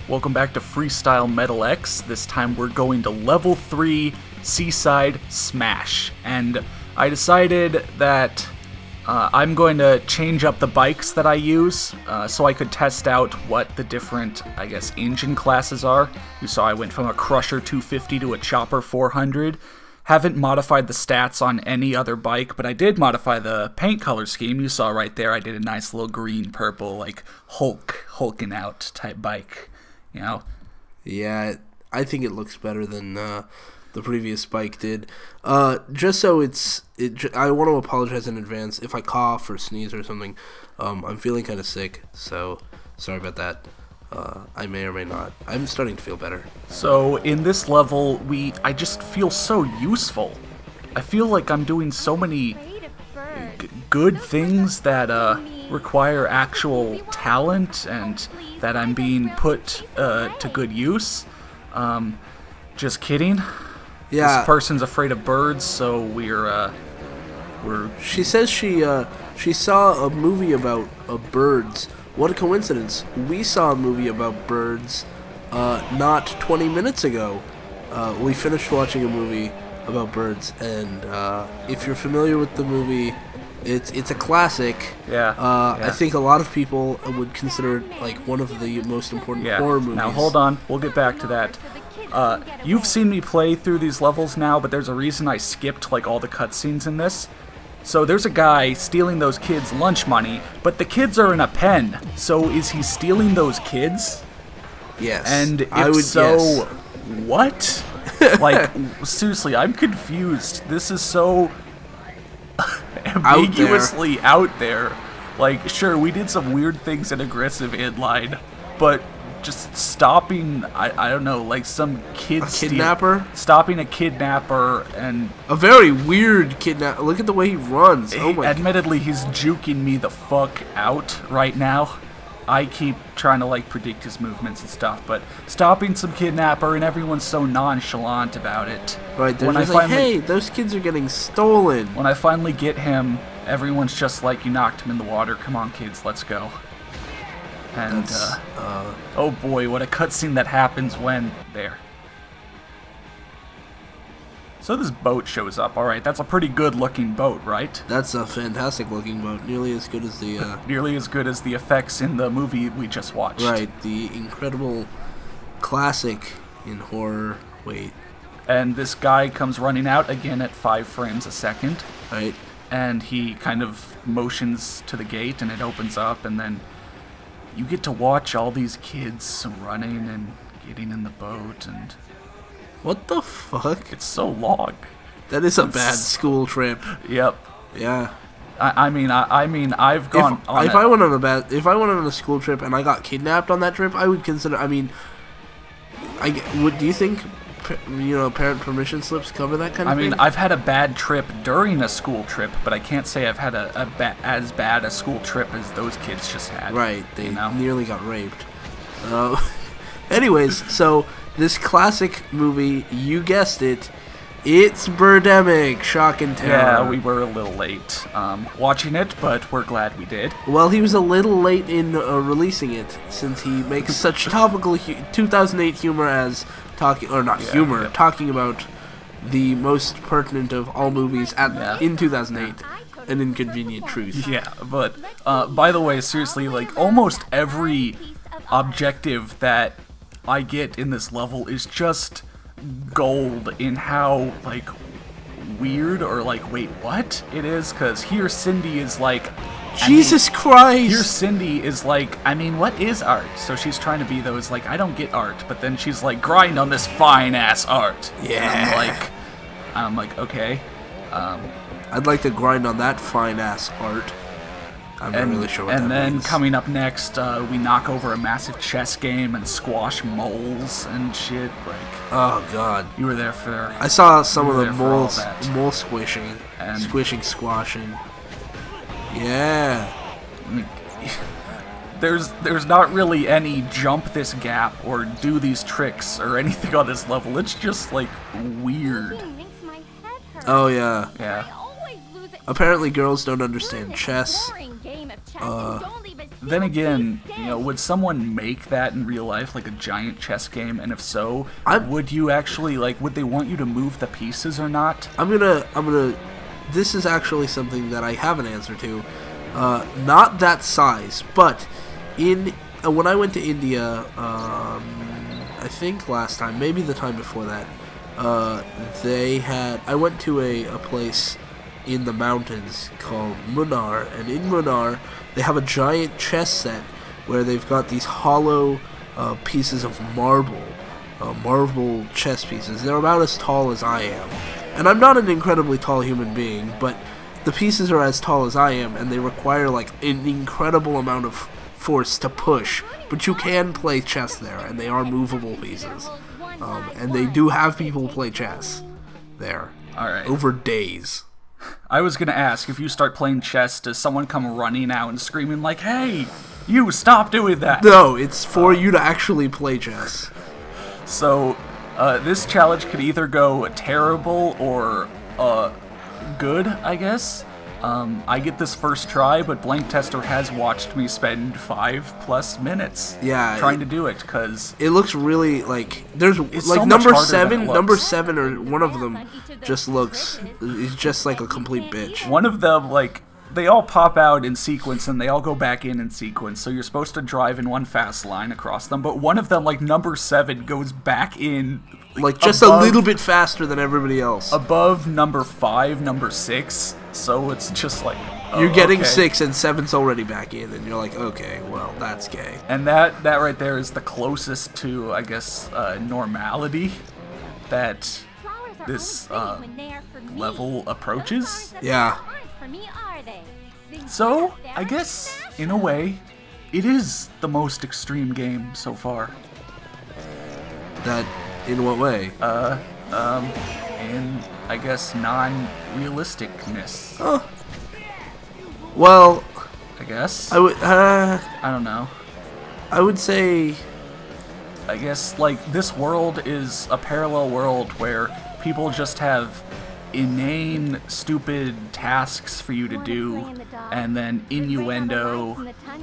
Welcome back to Freestyle Metal X. This time we're going to level 3 Seaside Smash. And I decided that I'm going to change up the bikes that I use so I could test out what the different, I guess, engine classes are. You saw I went from a Crusher 250 to a Chopper 400. Haven't modified the stats on any other bike, but I did modify the paint color scheme. You saw right there I did a nice little green-purple, like hulking out type bike. You know? Yeah, I think it looks better than the previous bike did. Just so I want to apologize in advance if I cough or sneeze or something. I'm feeling kind of sick, so sorry about that. I may or may not. I'm starting to feel better. So in this level, I just feel so useful. I feel like I'm doing so many good things that require actual talent and that I'm being put to good use. Just kidding. Yeah. This person's afraid of birds, so we're. She says she saw a movie about birds. What a coincidence. We saw a movie about birds not 20 minutes ago. We finished watching a movie about birds, and if you're familiar with the movie, it's a classic. Yeah, I think a lot of people would consider it like one of the most important horror movies. Now hold on, we'll get back to that. You've seen me play through these levels now, but there's a reason I skipped like all the cutscenes in this. So there's a guy stealing those kids' lunch money, but the kids are in a pen. So is he stealing those kids? Yes. And if so, what? Like, seriously, I'm confused. This is so ambiguously out there. Like, sure, we did some weird things in aggressive inline, but just stopping, I don't know, like some kid kidnapper? Stopping a kidnapper and... A very weird kidnapper. Look at the way he runs. Oh my Admittedly, he's juking me the fuck out right now. I keep trying to, like, predict his movements and stuff, but stopping some kidnapper and everyone's so nonchalant about it. Right, they're just like, hey, those kids are getting stolen. When I finally get him, everyone's just like, you knocked him in the water. Come on, kids, let's go. And, oh boy, what a cutscene that happens when... There. So this boat shows up. Alright, that's a pretty good-looking boat, right? That's a fantastic-looking boat. Nearly as good as the... Nearly as good as the effects in the movie we just watched. Right, the incredible classic in horror. Wait. And this guy comes running out again at 5 frames a second. Right. And he kind of motions to the gate, and it opens up, and then... You get to watch all these kids running and getting in the boat, and... What the fuck? It's so long. That is a bad school trip. Yep. Yeah. I mean, I've gone on if I went on a school trip and I got kidnapped on that trip, I would consider... I mean... do you think... You know, parent permission slips cover that kind of thing? I mean, I've had a bad trip during a school trip, but I can't say I've had as bad a school trip as those kids just had. Right, they nearly got raped. Anyways, so this classic movie, you guessed it, it's Birdemic, Shock and Terror. Yeah, we were a little late watching it, but we're glad we did. Well, he was a little late in releasing it, since he makes such topical 2008 humor as... talking about the most pertinent of all movies in 2008, An Inconvenient Truth. Yeah, but by the way, seriously, like almost every objective that I get in this level is just gold in how like weird or like wait what it is, because here Cindy is like, Jesus Christ! Here Cindy is like, I mean, what is art? So she's trying to be those, like, I don't get art, but then she's like, grind on this fine-ass art. Yeah. And I'm like, okay. I'd like to grind on that fine-ass art. I'm not really sure what that means. And then coming up next, we knock over a massive chess game and squash moles and shit. Like, oh, God. You were there for... I saw some of the mole squishing. And squashing. Yeah. There's not really any jump this gap or do these tricks or anything on this level. It's just like weird. Oh yeah. Yeah. Apparently girls don't understand chess. then again, you know, would someone make that in real life, like a giant chess game? And if so, would you actually, like, would they want you to move the pieces or not? I'm gonna. This is actually something that I have an answer to. Not that size, but when I went to India, I think last time, maybe the time before that, I went to a place in the mountains called Munnar, and in Munnar they have a giant chess set where they've got these hollow pieces of marble chess pieces. They're about as tall as I am, and I'm not an incredibly tall human being, but the pieces are as tall as I am, and they require like an incredible amount of force to push, but you can play chess there, and they are movable pieces, and they do have people play chess there. All right. Over days. I was gonna ask, if you start playing chess, does someone come running out and screaming like, "Hey, you stop doing that"? No, it's for you to actually play chess. So, this challenge could either go terrible or good, I guess. I get this first try, but Blank Tester has watched me spend 5+ minutes trying to do it, because it looks really like there's like so number 7 or one of them is just like a complete bitch. One of them, like, they all pop out in sequence and they all go back in sequence, so you're supposed to drive in one fast line across them, but one of them, like number 7, goes back in like just a little bit faster than everybody else. Above number 5, number 6, so it's just like, you're getting 6 and 7's already back in, and you're like, okay, well, that's gay. And that right there is the closest to, I guess, normality that this level approaches. Yeah. So, I guess, in a way, it is the most extreme game so far. That, in what way? In, I guess, non-realisticness. Oh. Well, I guess. I would, I don't know. I would say, I guess, like, this world is a parallel world where people just have inane, stupid tasks for you to do, and then innuendo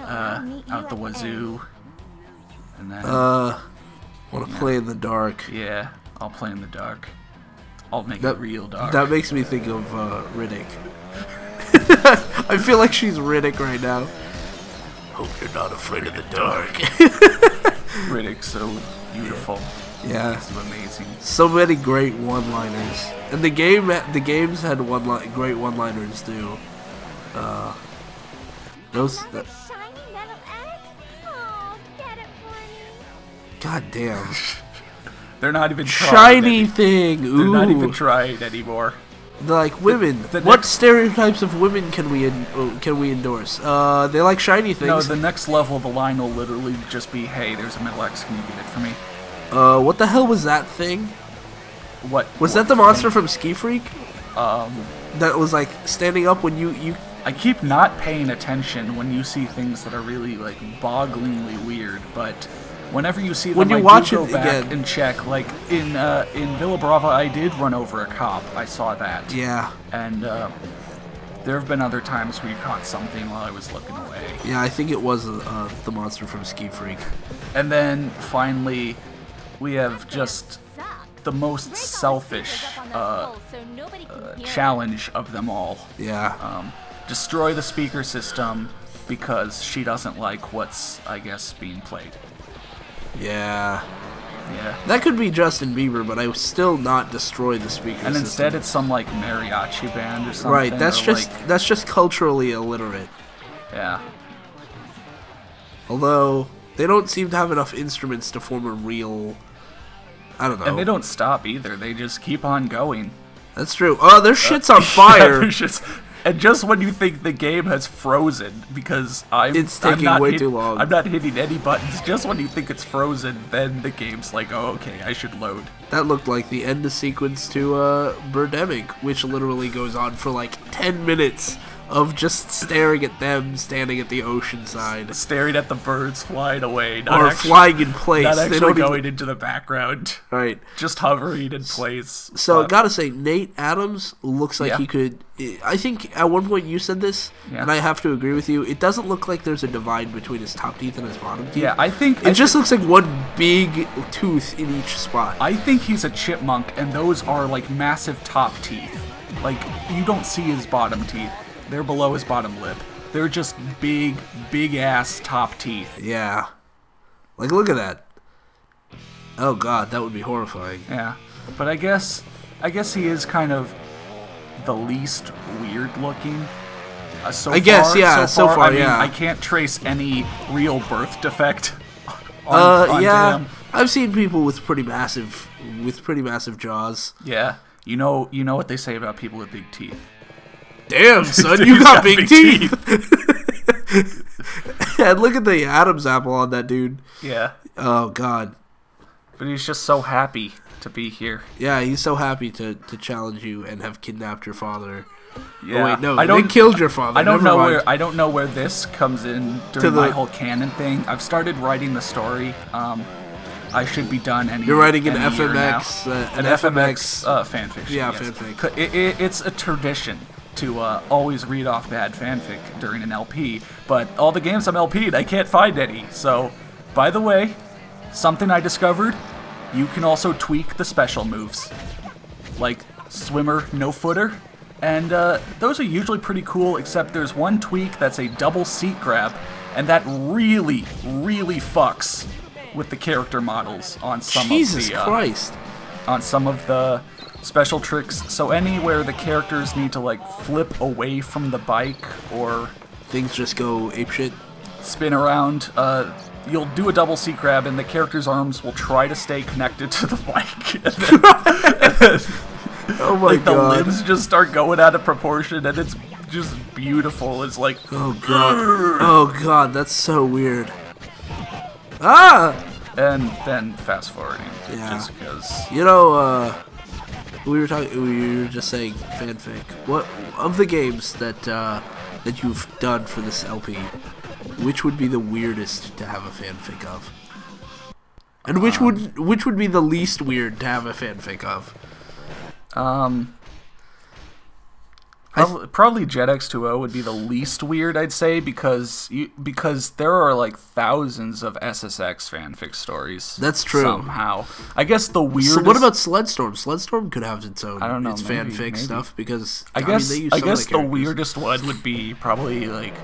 out the wazoo, and then want to play in the dark. Yeah, I'll play in the dark. I'll make it real dark. That makes me think of Riddick. I feel like she's Riddick right now. Hope you're not afraid of the dark. Riddick's so beautiful. Yeah, it's amazing. So many great one-liners, and the games had great one-liners too. God damn. They're not even shiny thing. Ooh. They're not even trying anymore. They're like, women. What stereotypes of women can we endorse? They like shiny things. No, the next level, the line will literally just be, "Hey, there's a middle X. Can you get it for me?" What the hell was that thing? What was that? The monster from Ski Freak? That was like standing up when you. I keep not paying attention when you see things that are really like bogglingly weird, but whenever you see them, when you watch go back and check. Like in Villa Brava, I did run over a cop. I saw that. Yeah. And there have been other times where you caught something while I was looking away. Yeah, I think it was the monster from Ski Freak. And then finally, we have just the most selfish challenge of them all. Yeah. Destroy the speaker system because she doesn't like what's, I guess, being played. Yeah. Yeah. That could be Justin Bieber, but I would still not destroy the speaker system. And instead it's some, like, mariachi band or something. Right, that's just culturally illiterate. Yeah. Although, they don't seem to have enough instruments to form a real... I don't know. And they don't stop either. They just keep on going. That's true. Oh, their shit's on fire. And just when you think the game has frozen, because it's taking way too long. I'm not hitting any buttons. Just when you think it's frozen, then the game's like, oh, okay, I should load. That looked like the end of sequence to Birdemic, which literally goes on for like 10 minutes of just staring at them standing at the ocean side. Staring at the birds flying away. Or flying in place. Not actually going into the background. Right. Just hovering in place. So, gotta say, Nate Adams looks like he could... I think at one point you said this, and I have to agree with you. It doesn't look like there's a divide between his top teeth and his bottom teeth. Yeah, I think... It just looks like one big tooth in each spot. I think he's a chipmunk, and those are, like, massive top teeth. Like, you don't see his bottom teeth. They're below his bottom lip. They're just big, big-ass top teeth. Yeah. Like, look at that. Oh, God, that would be horrifying. Yeah. But I guess he is kind of the least weird-looking. So far, I mean, I can't trace any real birth defect onto him. I've seen people with pretty massive jaws. Yeah. You know what they say about people with big teeth. Damn, son, you got big teeth. And look at the Adam's apple on that dude. Yeah. Oh, God. But he's just so happy to be here. Yeah, he's so happy to challenge you and have kidnapped your father. Yeah. Oh, wait, no, they killed your father. I don't know where this comes in during my whole canon thing. I've started writing the story. I should be done any. You're writing an FMX, an FMX fanfiction. Yeah, yes. fanfic. It's a tradition to always read off bad fanfic during an LP, but all the games I'm LP'd, I can't find any. So, by the way, something I discovered: you can also tweak the special moves, like swimmer, no footer. And those are usually pretty cool, except there's one tweak that's a double seat grab, and that really, really fucks with the character models on some on some of the special tricks. So anywhere the characters need to like flip away from the bike or things just go apeshit, spin around, you'll do a double seat grab, and the character's arms will try to stay connected to the bike. And then, oh my God. The limbs just start going out of proportion, and it's just beautiful. It's like, oh God, oh God, that's so weird. Ah! And then fast forwarding, just because we were just saying fanfic. What of the games that you've done for this LP? Which would be the weirdest to have a fanfic of? And which would be the least weird to have a fanfic of? Probably Jet X2O would be the least weird, I'd say, because there are like thousands of SSX fanfic stories. That's true. Somehow, I guess the weirdest. So what about Sledstorm? Sledstorm could have its own. I don't know. Its fanfic stuff because I guess the weirdest one would be probably like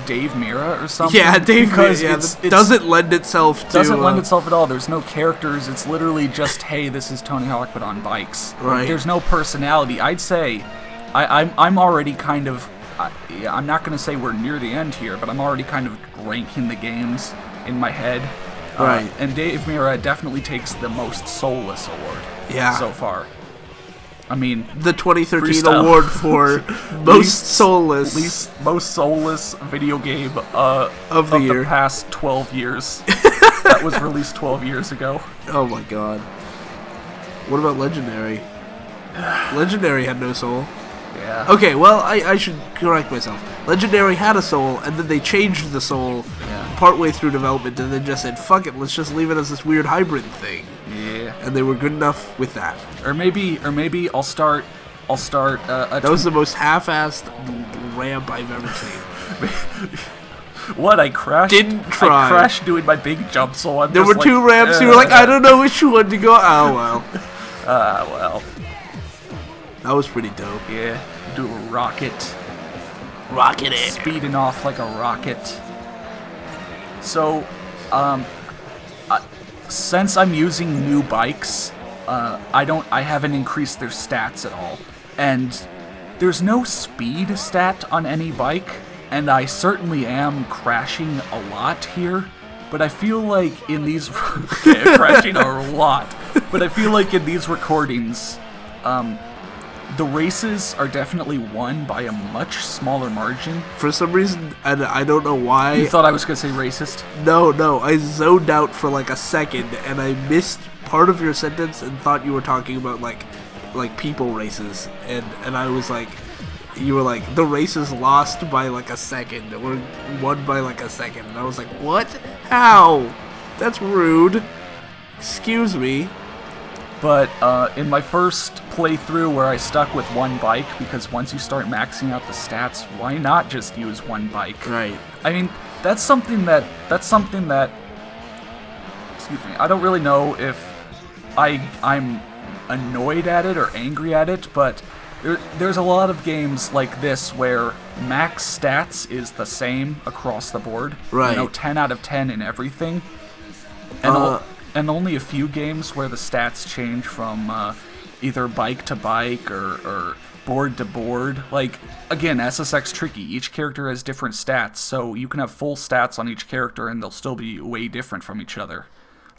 Dave Mira or something. Yeah, Dave Mira. Yeah, it doesn't lend itself to... Doesn't lend itself at all. There's no characters. It's literally just, hey, this is Tony Hawk, but on bikes. Right. There's no personality. I'd say I'm already kind of... I'm not going to say we're near the end here, but I'm already kind of ranking the games in my head. Right. And Dave Mira definitely takes the most soulless award so far. I mean, the 2013 Freestyle. award for most soulless video game of the year. Past 12 years. That was released 12 years ago. Oh my God. What about Legendary? Legendary had no soul. Yeah. Okay, well, I should correct myself. Legendary had a soul, and then they changed the soul partway through development, and then just said, fuck it, let's just leave it as this weird hybrid thing. Yeah. And they were good enough with that. Or maybe I'll start that was the most half-assed ramp I've ever seen. What, I crashed? Didn't try. I crashed doing my big jump, so I'm There just were two ramps, you were like, I don't know which one to go. Oh, well. Well. That was pretty dope. Yeah, do a rocket. Rocket it. Speeding off like a rocket. So, since I'm using new bikes, I haven't increased their stats at all. And there's no speed stat on any bike, and I certainly am crashing a lot here. But I feel like in these... crashing a lot. But I feel like in these recordings, the races are definitely won by a much smaller margin. For some reason, and I don't know why... You thought I was going to say racist? No, I zoned out for like a second, and I missed part of your sentence and thought you were talking about like people races, and I was like, you were like, the race is lost by like a second, or won by like a second. And I was like, what? How? That's rude. Excuse me. But in my first playthrough where I stuck with one bike, because once you start maxing out the stats, why not just use one bike? Right. I mean, that's something that, excuse me, I don't really know if I'm annoyed at it or angry at it, but there's a lot of games like this where max stats is the same across the board. Right. 10 out of 10 in everything. And only a few games where the stats change from either bike to bike or board to board. Like, again, SSX tricky. Each character has different stats, so you can have full stats on each character and they'll still be way different from each other.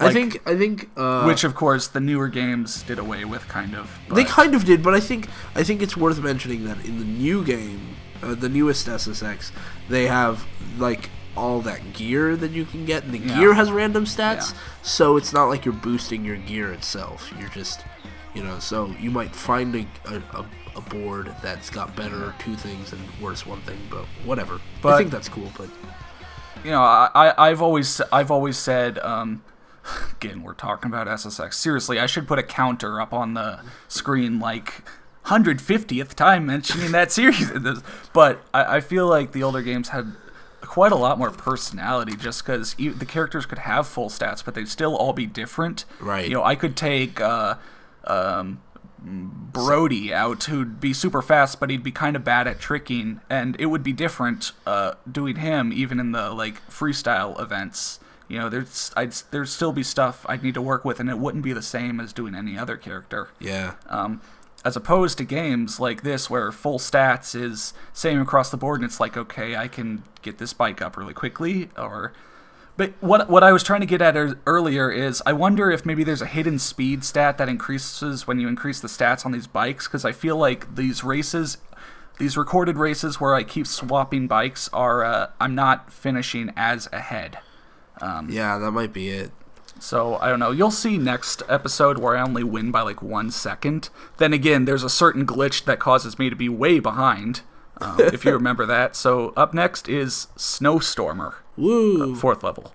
Like, I think which of course the newer games did away with, kind of. They kind of did, but I think it's worth mentioning that in the new game, the newest SSX, they have like all that gear that you can get, and the gear has random stats, so it's not like you're boosting your gear itself. You're just, so you might find a board that's got better two things and worse one thing, but whatever. But I think that's cool. But I've always said. Again, we're talking about SSX. Seriously, I should put a counter up on the screen, like 150th time mentioning that series. But I feel like the older games had quite a lot more personality, just because the characters could have full stats, but they'd still all be different. Right. I could take Brody out, who'd be super fast, but he'd be kind of bad at tricking, and it would be different doing him, even in the freestyle events. There'd still be stuff I'd need to work with, and it wouldn't be the same as doing any other character. Yeah. As opposed to games like this where full stats is same across the board, and it's like, okay, I can get this bike up really quickly. But what I was trying to get at earlier is I wonder if maybe there's a hidden speed stat that increases when you increase the stats on these bikes, because I feel like these recorded races where I keep swapping bikes are I'm not finishing as ahead. Yeah, that might be it. So, I don't know. You'll see next episode where I only win by 1 second. Then again, there's a certain glitch that causes me to be way behind, if you remember that. So, up next is Snowstormer. Woo! 4th level.